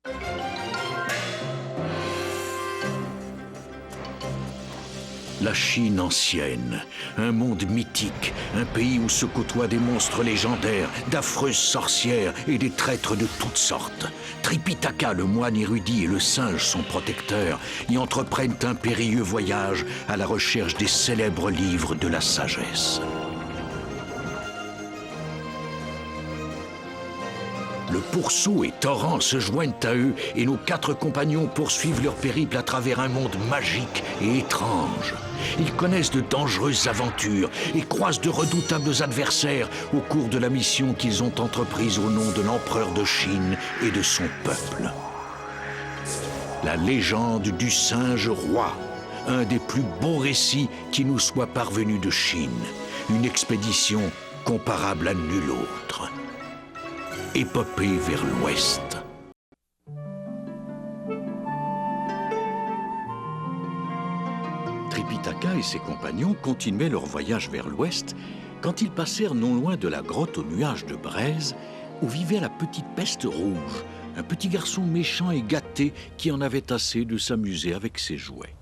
La Chine ancienne, un monde mythique, un pays où se côtoient des monstres légendaires, d'affreuses sorcières et des traîtres de toutes sortes. Tripitaka, le moine érudit, et le singe, son protecteur, y entreprennent un périlleux voyage à la recherche des célèbres livres de la sagesse. Le pourceau et Torrent se joignent à eux et nos 4 compagnons poursuivent leur périple à travers un monde magique et étrange. Ils connaissent de dangereuses aventures et croisent de redoutables adversaires au cours de la mission qu'ils ont entreprise au nom de l'empereur de Chine et de son peuple. La légende du singe roi, un des plus beaux récits qui nous soit parvenu de Chine. Une expédition comparable à nulle autre. Épopée vers l'ouest. Tripitaka et ses compagnons continuaient leur voyage vers l'ouest quand ils passèrent non loin de la grotte aux nuages de braise où vivait la petite peste rouge, un petit garçon méchant et gâté qui en avait assez de s'amuser avec ses jouets.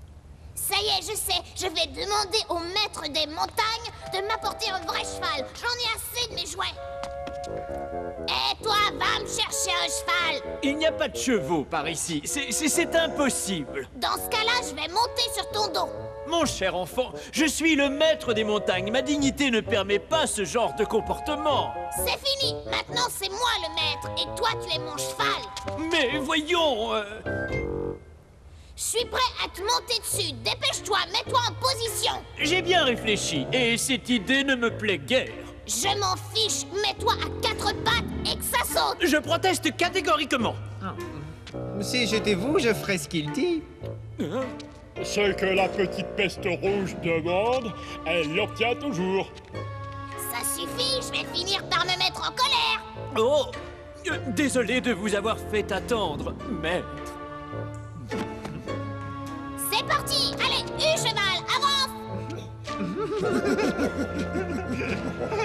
Ça y est, je sais, je vais demander au maître des montagnes de m'apporter un vrai cheval. J'en ai assez de mes jouets. Et toi, va me chercher un cheval. Il n'y a pas de chevaux par ici, c'est impossible. Dans ce cas-là, je vais monter sur ton dos. Mon cher enfant, je suis le maître des montagnes. Ma dignité ne permet pas ce genre de comportement. C'est fini, maintenant c'est moi le maître, et toi tu es mon cheval. Mais voyons... Je suis prêt à te monter dessus, dépêche-toi, mets-toi en position. J'ai bien réfléchi, et cette idée ne me plaît guère. Je m'en fiche, mets-toi à 4 pattes et que ça saute. Je proteste catégoriquement. Si j'étais vous, je ferais ce qu'il dit. Ce que la petite peste rouge demande, elle l'obtient toujours. Ça suffit, je vais finir par me mettre en colère. Oh, désolé de vous avoir fait attendre, maître. C'est parti, allez, cheval, avance.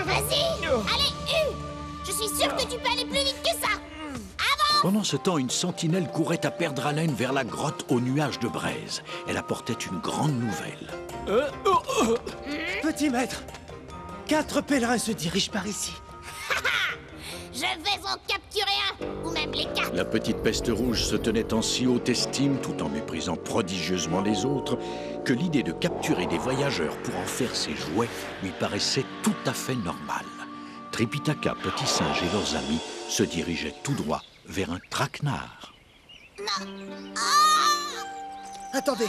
Vas-y, allez, je suis sûre que tu peux aller plus vite que ça. Avance. Pendant ce temps, une sentinelle courait à perdre haleine vers la grotte aux nuages de braise. Elle apportait une grande nouvelle. Petit maître, 4 pèlerins se dirigent par ici. Je vais en capturer un, ou même les 4. La petite peste rouge se tenait en si haute estime, tout en méprisant prodigieusement les autres, que l'idée de capturer des voyageurs pour en faire ses jouets lui paraissait tout à fait normale. Tripitaka, Petit Singe et leurs amis se dirigeaient tout droit vers un traquenard. Non. Ah! Attendez.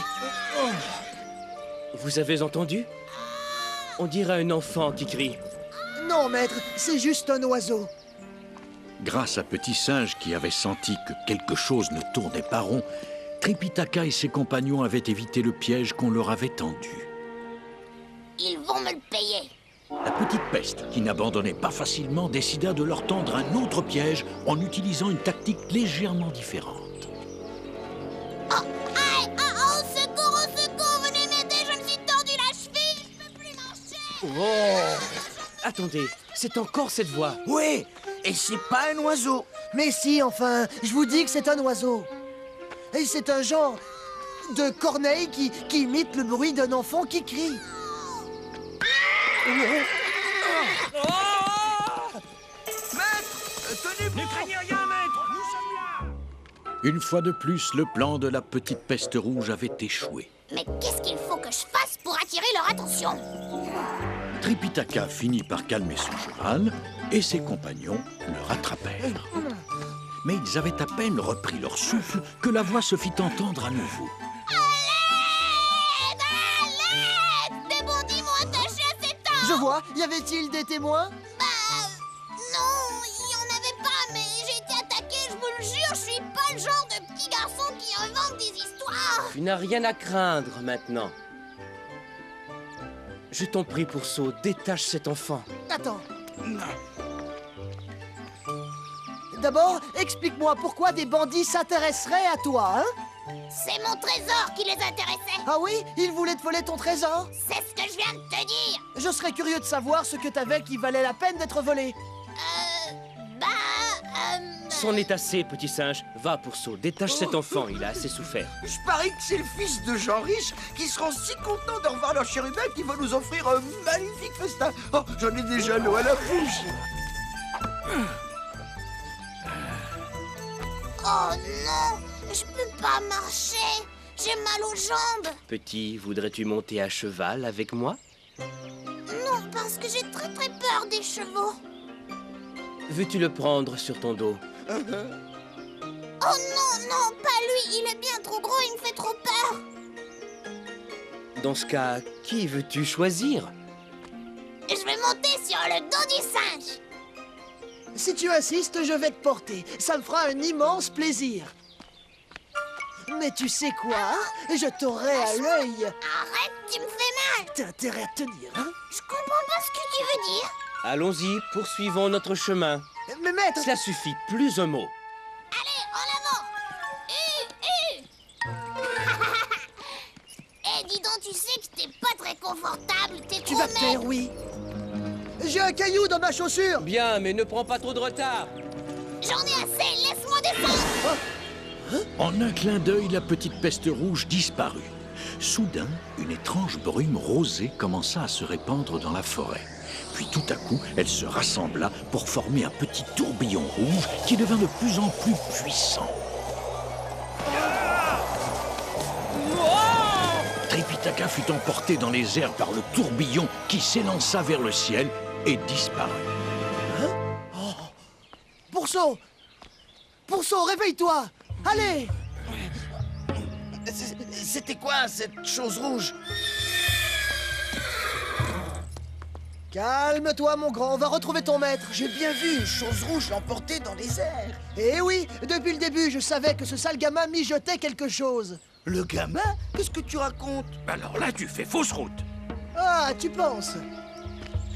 Vous avez entendu? On dirait un enfant qui crie. Non, maître, c'est juste un oiseau. Grâce à Petit Singe qui avait senti que quelque chose ne tournait pas rond, Tripitaka et ses compagnons avaient évité le piège qu'on leur avait tendu. Ils vont me le payer. La petite peste, qui n'abandonnait pas facilement, décida de leur tendre un autre piège en utilisant une tactique légèrement différente. Oh, aïe, au secours, venez m'aider, je me suis tordu la cheville, je peux plus marcher. Oh! Attendez, c'est encore cette voix. Oui, et c'est pas un oiseau. Mais si, enfin, je vous dis que c'est un oiseau. Et c'est un genre de corneille qui imite le bruit d'un enfant qui crie. Ne craignez rien, maître, nous sommes là. Une fois de plus, le plan de la petite peste rouge avait échoué. Mais qu'est-ce qu'il faut que je fasse pour attirer leur attention? Tripitaka finit par calmer son cheval et ses compagnons le rattrapèrent. Mais ils avaient à peine repris leur souffle que la voix se fit entendre à nouveau. À l'aide! Des bandits m'ont attaché à cet arbre! Je vois, y avait-il des témoins? Non, il y en avait pas, mais j'ai été attaqué, je vous le jure, je suis pas le genre de petit garçon qui invente des histoires! Tu n'as rien à craindre maintenant. Je t'en prie, Pourceau, détache cet enfant. Attends. D'abord, explique-moi pourquoi des bandits s'intéresseraient à toi, hein? C'est mon trésor qui les intéressait! Ah oui? Ils voulaient te voler ton trésor? C'est ce que je viens de te dire! Je serais curieux de savoir ce que t'avais qui valait la peine d'être volé. C'en est assez, petit singe. Va, Pourceau, détache cet enfant, il a assez souffert. Je parie que c'est le fils de gens riches qui seront si contents de revoir leur chérubin qu'ils vont nous offrir un magnifique festin. Oh, j'en ai déjà l'eau à la bouche. Oh non, je peux pas marcher. J'ai mal aux jambes. Petit, voudrais-tu monter à cheval avec moi? Non, parce que j'ai très peur des chevaux. Veux-tu le prendre sur ton dos? Oh non, non, pas lui. Il est bien trop gros, il me fait trop peur. Dans ce cas, qui veux-tu choisir? Je vais monter sur le dos du singe. Si tu insistes, je vais te porter. Ça me fera un immense plaisir. Mais tu sais quoi? Je t'aurai à l'œil. Arrête, tu me fais mal. T'as intérêt à tenir, hein? Je comprends pas ce que tu veux dire. Allons-y, poursuivons notre chemin. Mais maître... Cela suffit, plus un mot. Allez, en avant. Eh, dis donc, tu sais que t'es pas très confortable. T'es Tu trop vas te taire, maigre. oui. J'ai un caillou dans ma chaussure. Bien, mais ne prends pas trop de retard. J'en ai assez, laisse-moi descendre. En un clin d'œil, la petite peste rouge disparut. Soudain, une étrange brume rosée commença à se répandre dans la forêt. Puis tout à coup, elle se rassembla pour former un petit tourbillon rouge qui devint de plus en plus puissant. Tripitaka fut emporté dans les airs par le tourbillon qui s'élança vers le ciel et disparut. Pourceau! Pourceau, réveille-toi! Allez! C'était quoi, cette chose rouge? Calme-toi, mon grand, on va retrouver ton maître. J'ai bien vu une chose rouge l'emporter dans les airs. Eh oui, depuis le début, je savais que ce sale gamin mijotait quelque chose. Le gamin? Qu'est-ce que tu racontes? Alors là, tu fais fausse route. Ah, tu penses?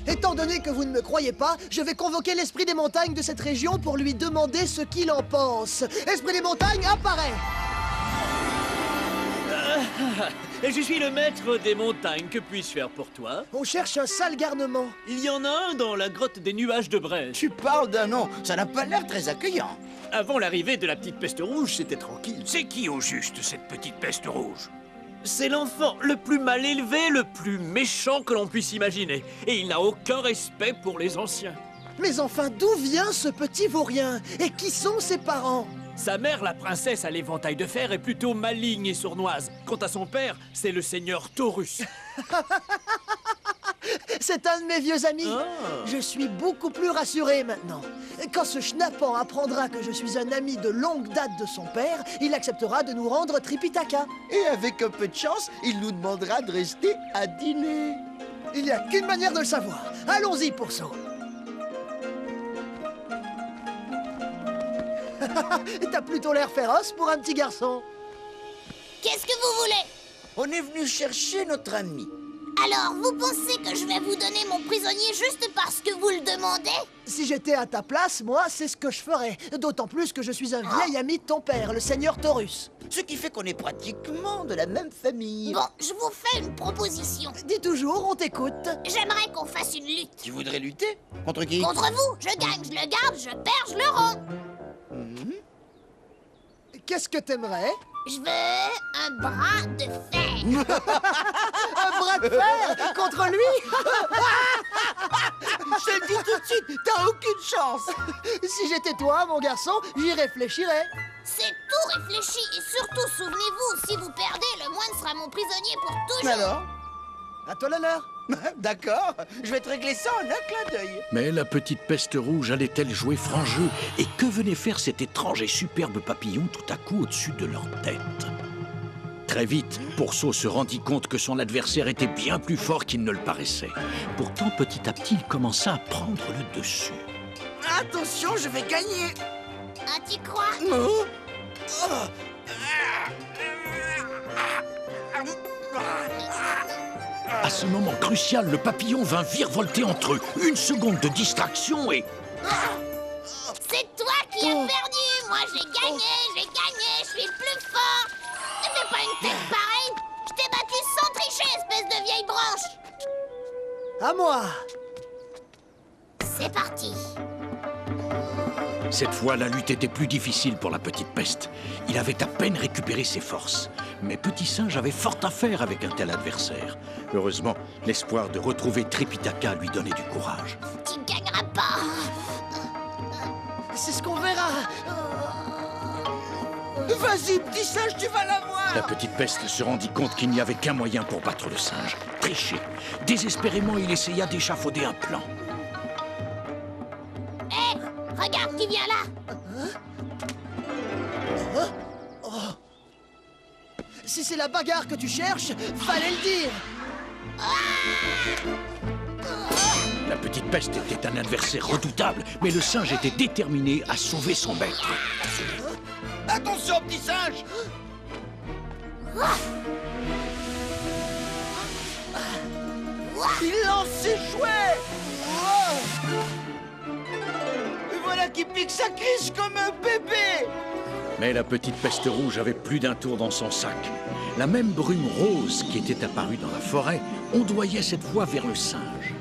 Étant donné que vous ne me croyez pas, je vais convoquer l'esprit des montagnes de cette région pour lui demander ce qu'il en pense. Esprit des montagnes, apparaît! Et je suis le maître des montagnes. Que puis-je faire pour toi? On cherche un sale garnement. Il y en a un dans la grotte des nuages de Brèche. Tu parles d'un nom, ça n'a pas l'air très accueillant. Avant l'arrivée de la petite peste rouge, c'était tranquille. C'est qui au juste, cette petite peste rouge? C'est l'enfant le plus mal élevé, le plus méchant que l'on puisse imaginer. Et il n'a aucun respect pour les anciens. Mais enfin, d'où vient ce petit vaurien? Et qui sont ses parents? Sa mère, la princesse à l'éventail de fer, est plutôt maligne et sournoise. Quant à son père, c'est le seigneur Taurus. C'est un de mes vieux amis. Ah. Je suis beaucoup plus rassuré maintenant. Quand ce schnappant apprendra que je suis un ami de longue date de son père, il acceptera de nous rendre Tripitaka. Et avec un peu de chance, il nous demandera de rester à dîner. Il n'y a qu'une manière de le savoir. Allons-y, Pourceau. T'as plutôt l'air féroce pour un petit garçon. Qu'est-ce que vous voulez? On est venu chercher notre ami. Alors, vous pensez que je vais vous donner mon prisonnier juste parce que vous le demandez? Si j'étais à ta place, moi, c'est ce que je ferais. D'autant plus que je suis un vieil ami de ton père, le seigneur Taurus. Ce qui fait qu'on est pratiquement de la même famille. Bon, je vous fais une proposition. Dis toujours, on t'écoute. J'aimerais qu'on fasse une lutte. Tu voudrais lutter? Contre qui? Contre vous, je gagne, je le garde, je perds, je le rends. Qu'est-ce que t'aimerais? Je veux un bras de fer. Un bras de fer contre lui? Je te le dis tout de suite, t'as aucune chance. Si j'étais toi, mon garçon, j'y réfléchirais. C'est tout réfléchi et surtout, souvenez-vous, si vous perdez, le moine sera mon prisonnier pour toujours. Alors? À toi l'honneur. D'accord, je vais te régler ça en un clin d'œil. Mais la petite peste rouge allait-elle jouer franc jeu? Et que venait faire cet étrange et superbe papillon tout à coup au-dessus de leur tête? Très vite, Pourceau se rendit compte que son adversaire était bien plus fort qu'il ne le paraissait. Pourtant, petit à petit, il commença à prendre le dessus. Attention, je vais gagner. Ah, t'y crois? Oh. À ce moment crucial, le papillon vint virevolter entre eux. Une seconde de distraction et... C'est toi qui as perdu. Moi, j'ai gagné, je suis le plus fort. Ne fais pas une tête pareille. Je t'ai battu sans tricher, espèce de vieille branche. À moi. C'est parti. Cette fois, la lutte était plus difficile pour la petite peste. Il avait à peine récupéré ses forces. Mais Petit Singe avait fort à faire avec un tel adversaire. Heureusement, l'espoir de retrouver Tripitaka lui donnait du courage. Tu ne gagneras pas. C'est ce qu'on verra. Vas-y, petit singe, tu vas l'avoir. La petite peste se rendit compte qu'il n'y avait qu'un moyen pour battre le singe. Tricher. Désespérément, il essaya d'échafauder un plan. Hé, regarde qui vient là. Si c'est la bagarre que tu cherches, fallait le dire. La petite peste était un adversaire redoutable, mais le singe était déterminé à sauver son maître. Attention, petit singe. Il lance ses jouets. Et voilà qui pique sa crise comme un bébé. Mais la petite peste rouge avait plus d'un tour dans son sac. La même brume rose qui était apparue dans la forêt ondoyait cette fois vers le singe.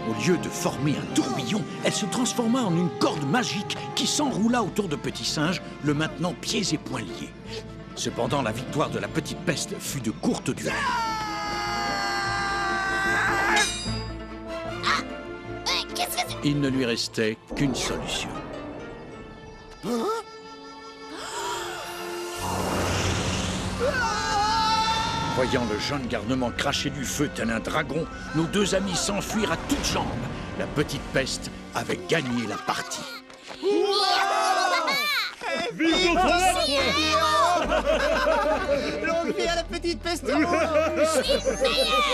Au lieu de former un tourbillon, elle se transforma en une corde magique qui s'enroula autour de Petit Singe, le maintenant pieds et poings liés. Cependant, la victoire de la petite peste fut de courte durée. Qu'est-ce que c'est? Il ne lui restait qu'une solution. Voyant le jeune garnement cracher du feu tel un dragon, nos deux amis s'enfuirent à toutes jambes. La petite peste avait gagné la partie. Vive Longue vie à la petite peste rouge.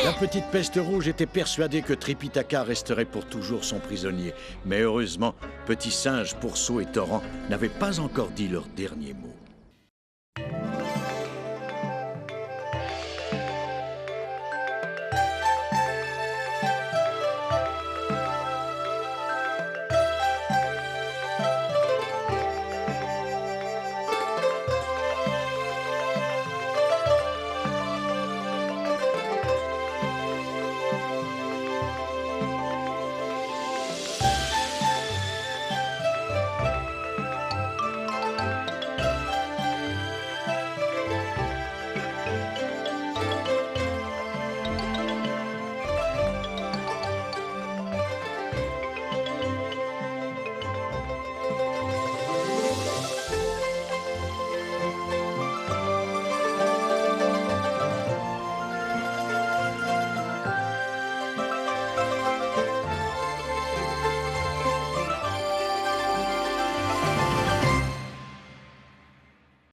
La petite peste rouge était persuadée que Tripitaka resterait pour toujours son prisonnier. Mais heureusement, Petit Singe, Pourceau et Torrent n'avaient pas encore dit leur dernier mot.